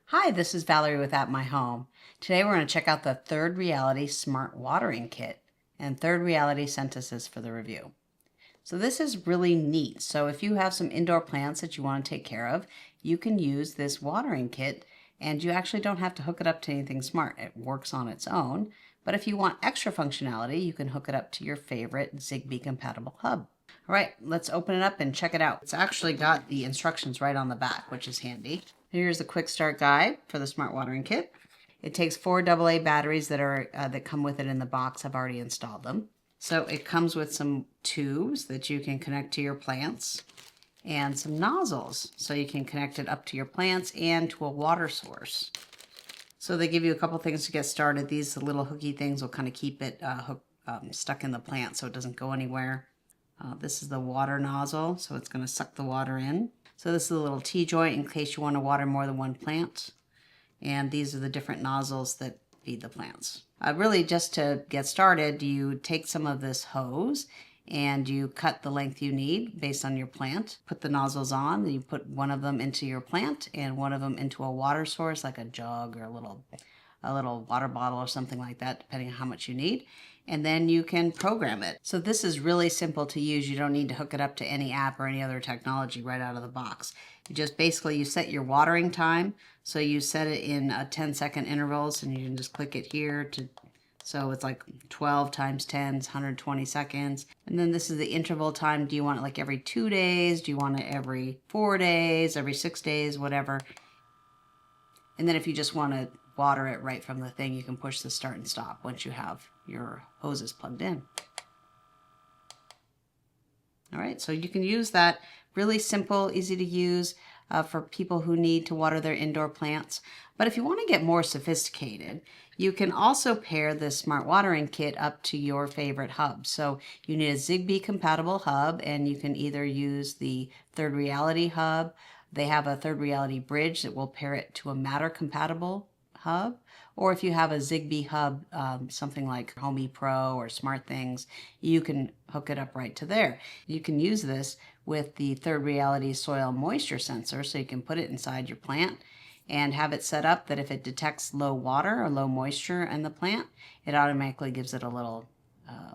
Hi, this is Valerie with At My Home. Today we're going to check out the Third Reality Smart Watering Kit, and Third Reality sent us this for the review. So this is really neat. So if you have some indoor plants that you want to take care of, you can use this watering kit, and you actually don't have to hook it up to anything smart. It works on its own. But if you want extra functionality, you can hook it up to your favorite Zigbee compatible hub. All right, let's open it up and check it out. It's actually got the instructions right on the back, which is handy. Here's the quick start guide for the smart watering kit. It takes 4 AA batteries that come with it in the box. I've already installed them. So it comes with some tubes that you can connect to your plants and some nozzles so you can connect it up to your plants and to a water source. So they give you a couple things to get started. These little hooky things will kind of keep it stuck in the plant so it doesn't go anywhere. This is the water nozzle, so it's going to suck the water in. So this is a little T-joint in case you want to water more than one plant. And these are the different nozzles that feed the plants. Really, just to get started, you take some of this hose and you cut the length you need based on your plant. Put the nozzles on, you put one of them into your plant and one of them into a water source like a jug or a little water bottle or something like that, depending on how much you need. And then you can program it. So this is really simple to use. You don't need to hook it up to any app or any other technology right out of the box. You just basically, you set your watering time. So you set it in 10-second intervals and you can just click it here so it's like 12 times 10 is 120 seconds. And then this is the interval time. Do you want it like every 2 days? Do you want it every 4 days, every 6 days, whatever? And then if you just want to water it right from the thing, you can push the start and stop once you have your hoses plugged in. All right, so you can use that. Really simple, easy to use for people who need to water their indoor plants. But if you want to get more sophisticated, you can also pair this smart watering kit up to your favorite hub. So you need a Zigbee compatible hub, and you can either use the Third Reality hub. They have a Third Reality bridge that will pair it to a Matter compatible hub, or if you have a Zigbee hub, something like Homey Pro or SmartThings, you can hook it up right to there. You can use this with the Third Reality soil moisture sensor, so you can put it inside your plant and have it set up that if it detects low water or low moisture in the plant, it automatically gives it a little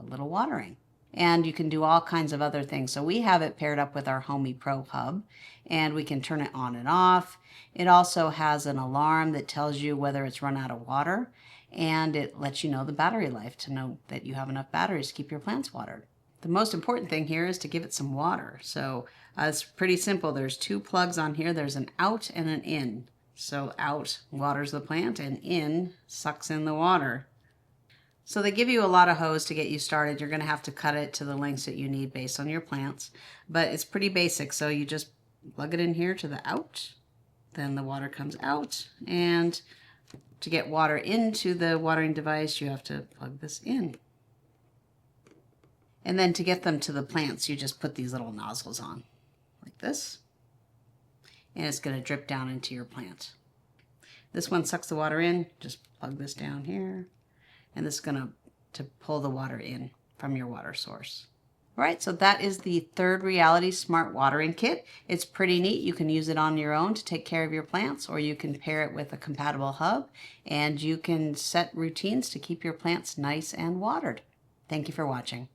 watering. And you can do all kinds of other things. So we have it paired up with our Homey Pro hub, and we can turn it on and off. It also has an alarm that tells you whether it's run out of water, and it lets you know the battery life to know that you have enough batteries to keep your plants watered. The most important thing here is to give it some water. So it's pretty simple. There's 2 plugs on here. There's an out and an in. So out waters the plant and in sucks in the water. So they give you a lot of hose to get you started. You're going to have to cut it to the lengths that you need based on your plants. But it's pretty basic. So you just plug it in here to the out. Then the water comes out. And to get water into the watering device, you have to plug this in. And then to get them to the plants, you just put these little nozzles on like this. And it's going to drip down into your plant. This one sucks the water in. Just plug this down here. And this is going to pull the water in from your water source. All right, so that is the Third Reality Smart Watering Kit. It's pretty neat. You can use it on your own to take care of your plants, or you can pair it with a compatible hub, and you can set routines to keep your plants nice and watered. Thank you for watching.